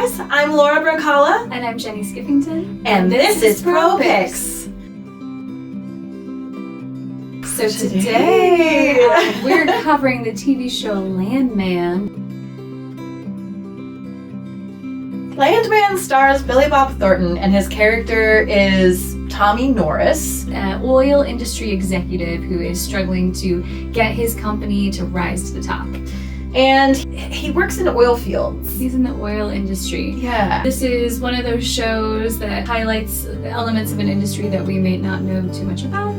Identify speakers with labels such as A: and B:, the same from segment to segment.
A: guys, I'm Laura Brunkala.
B: And I'm Jenny Skiffington.
A: And this is ProPicks.
B: So today, we're covering the TV show Landman.
A: Landman stars Billy Bob Thornton, and his character is Tommy Norris,
B: An oil industry executive who is struggling to get his company to rise to the top.
A: And he works in oil fields.
B: He's in the oil industry.
A: Yeah.
B: This is one of those shows that highlights elements of an industry that we may not know too much about.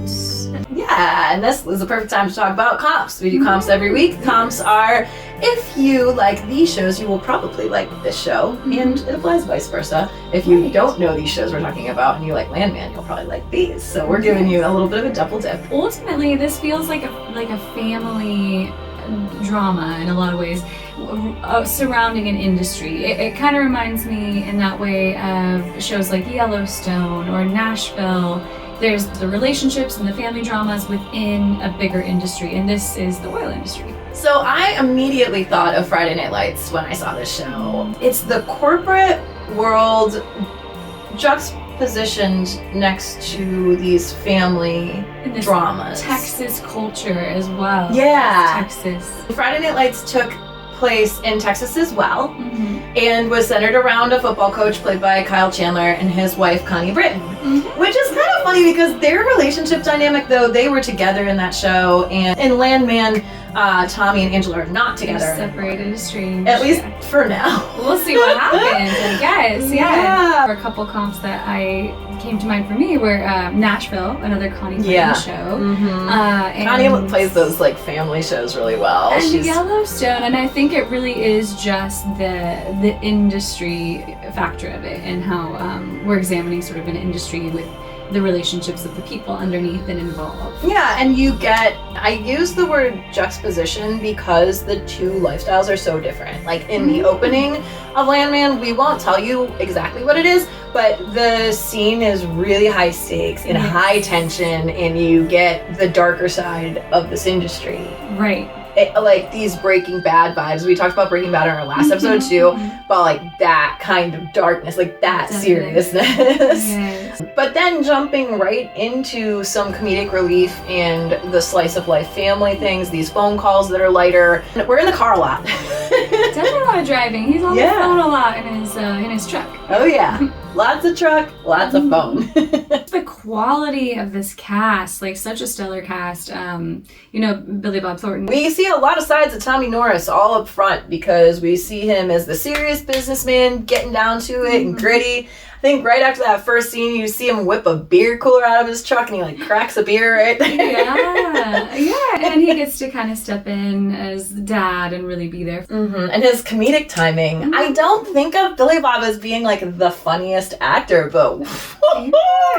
A: Yeah, and this is the perfect time to talk about comps. We do comps every week. Comps are, if you like these shows, you will probably like this show, and it applies vice versa. If you don't know these shows we're talking about and you like Landman, you'll probably like these. So we're giving you a little bit of a double dip.
B: Ultimately, this feels like a family drama in a lot of ways surrounding an industry. It kind of reminds me in that way of shows like Yellowstone or Nashville. There's the relationships and the family dramas within a bigger industry, and this is the oil industry.
A: So I immediately thought of Friday Night Lights when I saw this show. It's the corporate world juxtapositioned next to these family dramas.
B: Texas culture as well.
A: Yeah.
B: Texas.
A: Friday Night Lights took place in Texas as well, and was centered around a football coach played by Kyle Chandler and his wife Connie Britton, which is kind of funny because their relationship dynamic, though, they were together in that show, and in Landman, Tommy and Angela are not together.
B: They're separated, estranged.
A: At least for now.
B: We'll see what happens, I guess.
A: Yeah.
B: For a couple comps that came to mind for me were Nashville, another Connie Britton show.
A: Connie plays those like family shows really well.
B: And Yellowstone, and I think it really is just the industry factor of it, and how we're examining sort of an industry with the relationships of the people underneath and involved.
A: Yeah, and I use the word juxtaposition because the two lifestyles are so different. Like in the opening of Landman, we won't tell you exactly what it is, but the scene is really high stakes and high tension, and you get the darker side of this industry.
B: Right.
A: Like these Breaking Bad vibes. We talked about Breaking Bad in our last episode too, but like that kind of darkness, like that seriousness.
B: Yes.
A: But then jumping right into some comedic relief and the slice of life family things, these phone calls that are lighter. We're in the car a lot.
B: Definitely a lot of driving. He's on the phone a lot in his truck.
A: Oh yeah. Lots of truck, lots of phone.
B: The quality of this cast, like such a stellar cast. Billy Bob Thornton.
A: We see a lot of sides of Tommy Norris all up front because we see him as the serious businessman, getting down to it and gritty. I think right after that first scene, you see him whip a beer cooler out of his truck and he like cracks a beer right there.
B: Yeah. And he gets to kind of step in as dad and really be there.
A: And his comedic timing. I don't think of Billy Bob as being like the funniest actor, but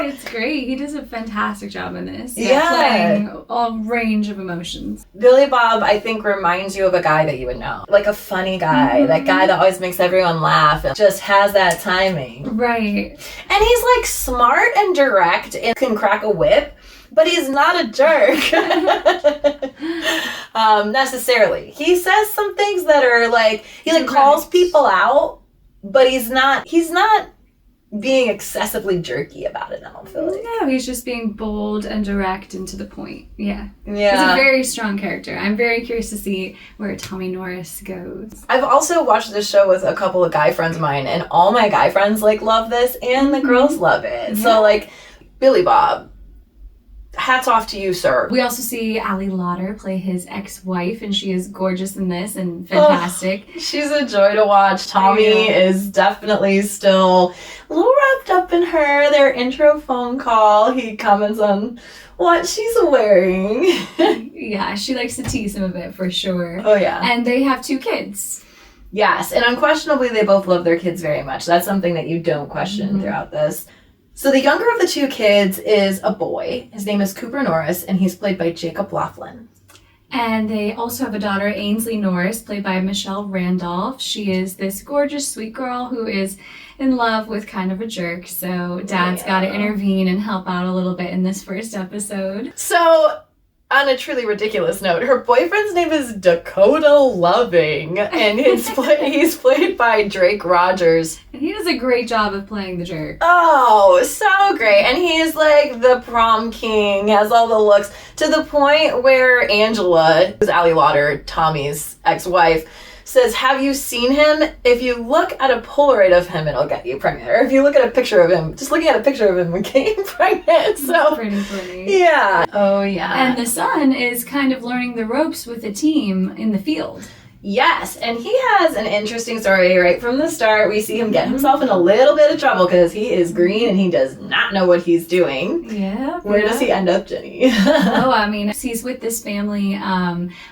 B: it's great. He does a fantastic job in this.
A: Yeah.
B: Playing a range of emotions.
A: Billy Bob, I think, reminds you of a guy that you would know. Like a funny guy. That guy that always makes everyone laugh and just has that timing.
B: Right.
A: And he's like smart and direct and can crack a whip, but he's not a jerk. Necessarily. He says some things that are like, he like calls people out, but he's not being excessively jerky about it, I don't feel like.
B: No, he's just being bold and direct and to the point. Yeah.
A: Yeah.
B: He's a very strong character. I'm very curious to see where Tommy Norris goes.
A: I've also watched this show with a couple of guy friends of mine, and all my guy friends like love this, and the girls love it. Yeah. So like, Billy Bob, hats off to you, sir.
B: We also see Ali Lauder play his ex-wife, and she is gorgeous in this and fantastic.
A: Oh, she's a joy to watch. Tommy is definitely still a little wrapped up in her. Their intro phone call, he comments on what she's wearing.
B: Yeah, she likes to tease him a bit for sure.
A: Oh yeah.
B: And they have 2 kids.
A: Yes, and unquestionably they both love their kids very much. That's something that you don't question throughout this. So the younger of the 2 kids is a boy. His name is Cooper Norris, and he's played by Jacob Laughlin.
B: And they also have a daughter, Ainsley Norris, played by Michelle Randolph. She is this gorgeous, sweet girl who is in love with kind of a jerk. So Dad's got to intervene and help out a little bit in this first episode.
A: So on a truly ridiculous note, her boyfriend's name is Dakota Loving, and he's played by Drake Rogers.
B: And he does a great job of playing the jerk.
A: Oh, so great. And he's like the prom king, has all the looks, to the point where Angela, who's Allie Lauder, Tommy's ex-wife, says, have you seen him? If you look at a Polaroid of him, it'll get you pregnant. Or if you look at a picture of him, just looking at a picture of him will get you pregnant. So
B: that's pretty funny.
A: Yeah. Oh, yeah.
B: And the son is kind of learning the ropes with the team in the field.
A: Yes, and he has an interesting story right from the start. We see him get himself in a little bit of trouble because he is green and he does not know what he's doing.
B: Yeah.
A: Where does he end up, Jenny?
B: Oh, I mean, he's with this family.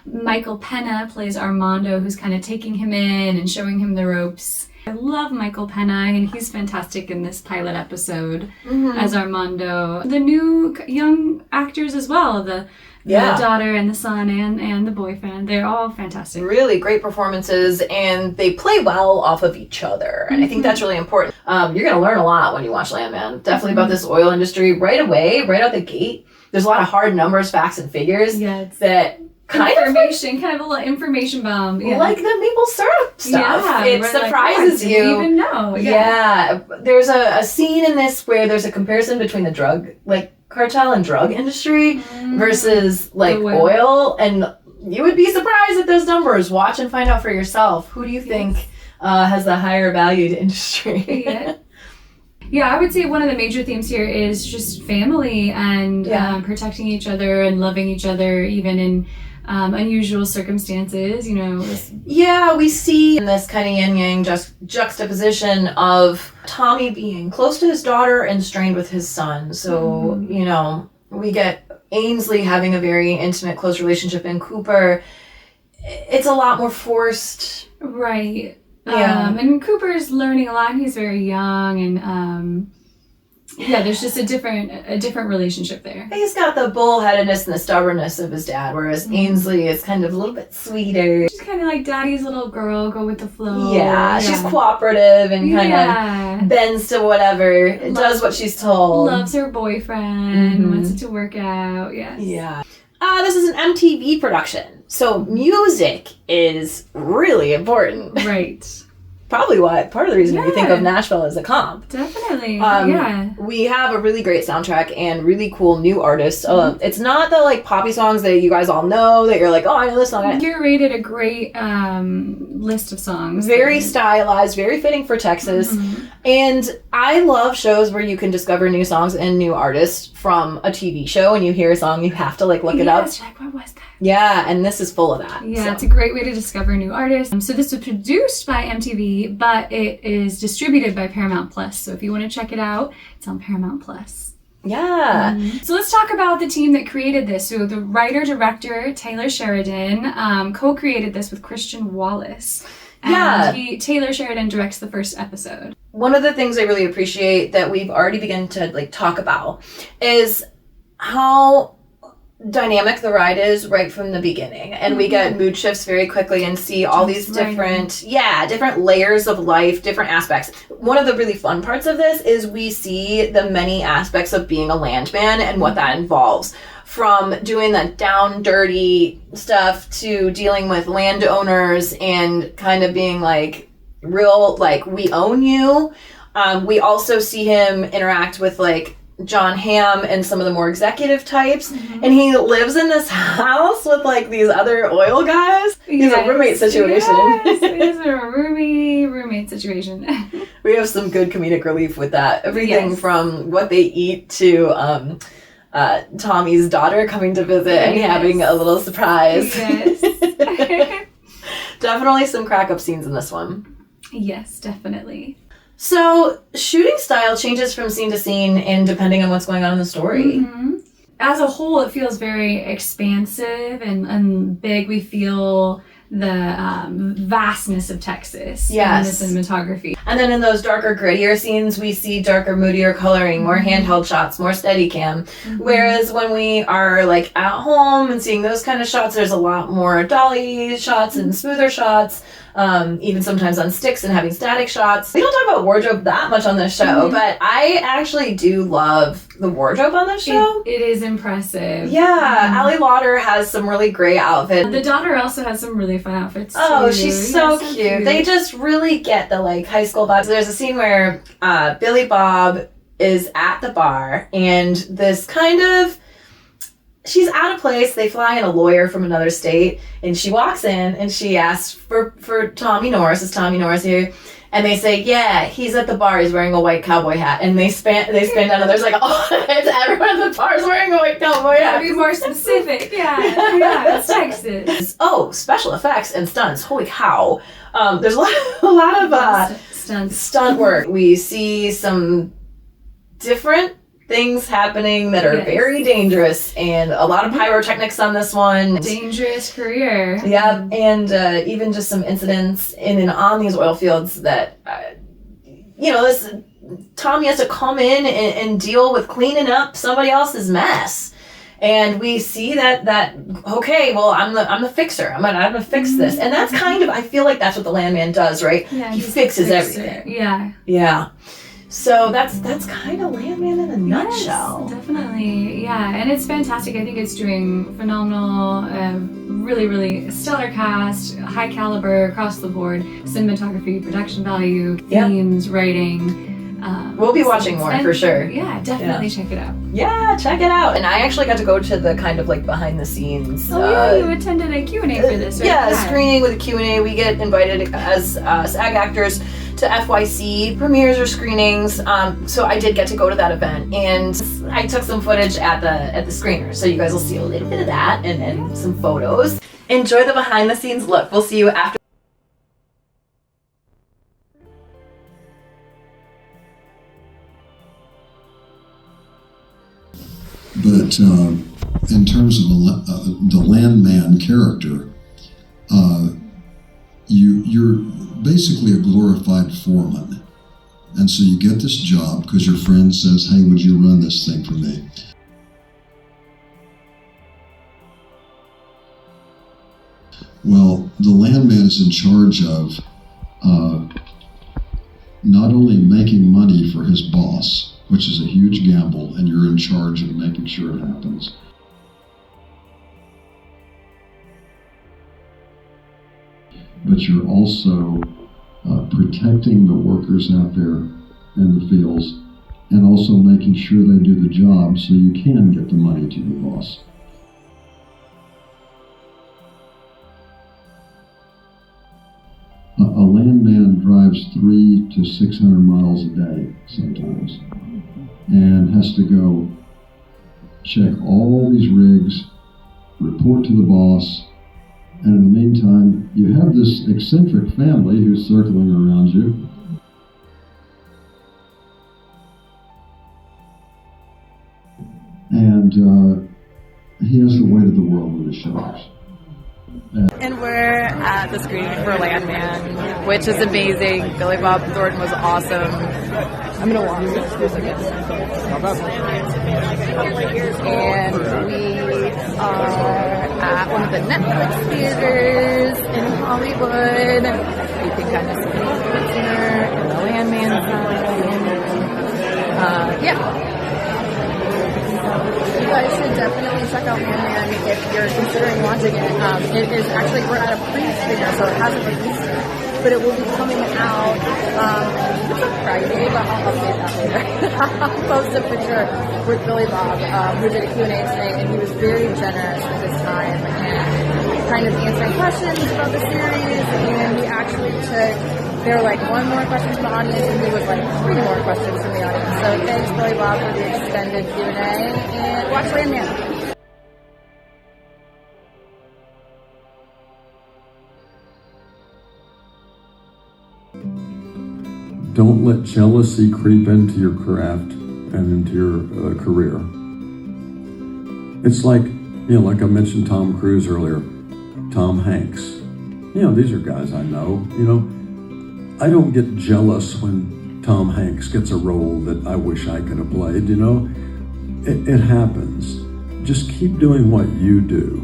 B: Michael Pena plays Armando, who's kind of taking him in and showing him the ropes. I love Michael Pena, and he's fantastic in this pilot episode as Armando. The new young actors as well, the daughter and the son and the boyfriend, they're all fantastic.
A: Really great performances, and they play well off of each other, and I think that's really important. You're going to learn a lot when you watch Landman, definitely about this oil industry right away, right out the gate. There's a lot of hard numbers, facts, and figures that kind of a little information bomb. Yeah. Like the maple syrup stuff. Yeah, it surprises you.
B: I didn't even know.
A: Yeah. There's a scene in this where there's a comparison between the drug, cartel and drug industry versus oil, and you would be surprised at those numbers. Watch and find out for yourself. Who do you think has the higher valued industry?
B: Yeah, I would say one of the major themes here is just family and protecting each other and loving each other even in unusual circumstances, Yeah, we see in this kind of yin-yang
A: juxtaposition of Tommy being close to his daughter and strained with his son. So, we get Ainsley having a very intimate, close relationship, and Cooper, it's a lot more forced.
B: Right. Yeah. And Cooper's learning a lot. He's very young, and there's just a different relationship there. He's
A: got the bullheadedness and the stubbornness of his dad, whereas Ainsley is kind of a little bit sweeter.
B: She's kind of like daddy's little girl, go with the flow.
A: Yeah, she's cooperative and kind of bends to whatever, does what she's told.
B: Loves her boyfriend, wants it to work out, yes.
A: Yeah. This is an MTV production, so music is really important.
B: Right.
A: Probably part of the reason we think of Nashville as a comp.
B: Definitely,
A: We have a really great soundtrack and really cool new artists. It's not the poppy songs that you guys all know that you're like, oh, I know this song.
B: Curated a great list of songs.
A: Very stylized, very fitting for Texas. And I love shows where you can discover new songs and new artists from a TV show, and you hear a song, you have to look it up.
B: Like, what was that?
A: Yeah, and this is full of that.
B: Yeah, it's a great way to discover new artists. So this was produced by MTV, but it is distributed by Paramount Plus. So if you want to check it out, it's on Paramount Plus.
A: Yeah.
B: So let's talk about the team that created this. So the writer-director, Taylor Sheridan, co-created this with Christian Wallace. And Taylor Sheridan directs the first episode.
A: One of the things I really appreciate that we've already begun to talk about is how dynamic the ride is right from the beginning, and we get mood shifts very quickly and see all these different layers of life, different aspects. One of the really fun parts of this is we see the many aspects of being a landman and what that involves, from doing the down dirty stuff to dealing with landowners and kind of being real we own you. We also see him interact with John Hamm and some of the more executive types, and he lives in this house with these other oil guys. He's a roommate situation.
B: Yes, it is a roommate situation.
A: We have some good comedic relief with that. Everything from what they eat to Tommy's daughter coming to visit and having a little surprise.
B: Yes.
A: Definitely some crack up scenes in this one.
B: Yes, definitely.
A: So, shooting style changes from scene to scene and depending on what's going on in the story.
B: As a whole, it feels very expansive and big. We feel the vastness of Texas in the cinematography.
A: And then in those darker, grittier scenes, we see darker, moodier coloring, more handheld shots, more Steadicam. Whereas when we are at home and seeing those kind of shots, there's a lot more dolly shots and smoother shots. even sometimes on sticks and having static shots. We don't talk about wardrobe that much on this show, but I actually do love the wardrobe on this show.
B: It is impressive.
A: Yeah, Allie Lauder has some really great outfits.
B: The daughter also has some really fun outfits too.
A: Oh, she's so cute. They just really get the like high school vibes. There's a scene where Billy Bob is at the bar, and this kind of, she's out of place. They fly in a lawyer from another state, and she walks in and she asks for Tommy Norris. Is Tommy Norris here? And they say, yeah, he's at the bar. He's wearing a white cowboy hat. And they spin down, and there's like, oh, it's everyone at the bar is wearing a white cowboy hat.
B: Gotta be more specific. Yeah, it's Texas.
A: Oh, special effects and stunts. Holy cow. There's a lot of stunt work. We see some different things happening that are very dangerous, and a lot of pyrotechnics on this one.
B: Dangerous career.
A: Yeah, and even just some incidents in and on these oil fields that, this Tommy has to come in and deal with cleaning up somebody else's mess. And we see that okay, well, I'm the fixer. I'm gonna fix this, and that's kind of, I feel like that's what the Landman does, right?
B: Yeah,
A: he fixes everything. Yeah. So that's kind of Landman in a nutshell.
B: Yes, definitely. Yeah, and it's fantastic. I think it's doing phenomenal, really, really stellar cast, high caliber across the board, cinematography, production value, themes, writing.
A: We'll be watching more for sure.
B: Yeah, definitely check it out.
A: Yeah, check it out. And I actually got to go to the kind of like behind the scenes.
B: You attended a Q&A for this, right?
A: Yeah, a screening with a Q&A. We get invited as SAG actors to FYC premieres or screenings. So I did get to go to that event, and I took some footage at the screener. So you guys will see a little bit of that and some photos. Enjoy the behind the scenes look. We'll see you after.
C: But in terms of the Landman character, you're basically a glorified foreman. And so you get this job because your friend says, hey, would you run this thing for me? Well, the Landman is in charge of not only making money for his boss, which is a huge gamble, and you're in charge of making sure it happens. But you're also protecting the workers out there in the fields, and also making sure they do the job so you can get the money to your boss. A Landman drives 300 to 600 miles a day sometimes, and has to go check all these rigs, report to the boss, and in the meantime, you have this eccentric family who's circling around you. And he has the weight of the world on his shoulders.
D: And we're at the screening for Landman, which is amazing. Billy Bob Thornton was awesome. I'm gonna walk this for a second. And we are at one of the Netflix theaters in Hollywood. You can kind of see the prisoner and the Landman side. You guys should definitely check out Landman if you're considering watching it. It is actually, we're at a pre-screener, so it hasn't released yet, but it will be coming out, it's a Friday, but I'll update that later. I'll post a picture with Billy Bob, who did a Q&A today, and he was very generous with his time and kind of answering questions about the series, and we actually there were like one more question from the audience, and he was like 3 more questions from the audience. So thanks, Billy Bob, for the extended Q&A, and watch Landman.
E: Don't let jealousy creep into your craft and into your career. It's like, like I mentioned Tom Cruise earlier, Tom Hanks. These are guys I know, I don't get jealous when Tom Hanks gets a role that I wish I could have played, It happens. Just keep doing what you do.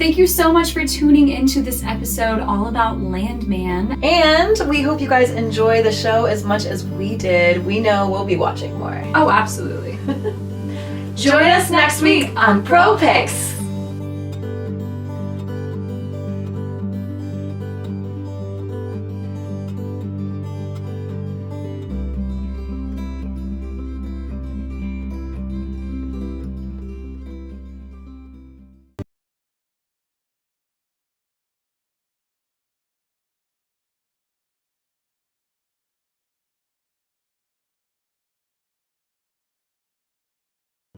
B: Thank you so much for tuning into this episode all about Landman.
A: And we hope you guys enjoy the show as much as we did. We know we'll be watching more.
B: Oh, absolutely.
A: Join us next week on ProPicks.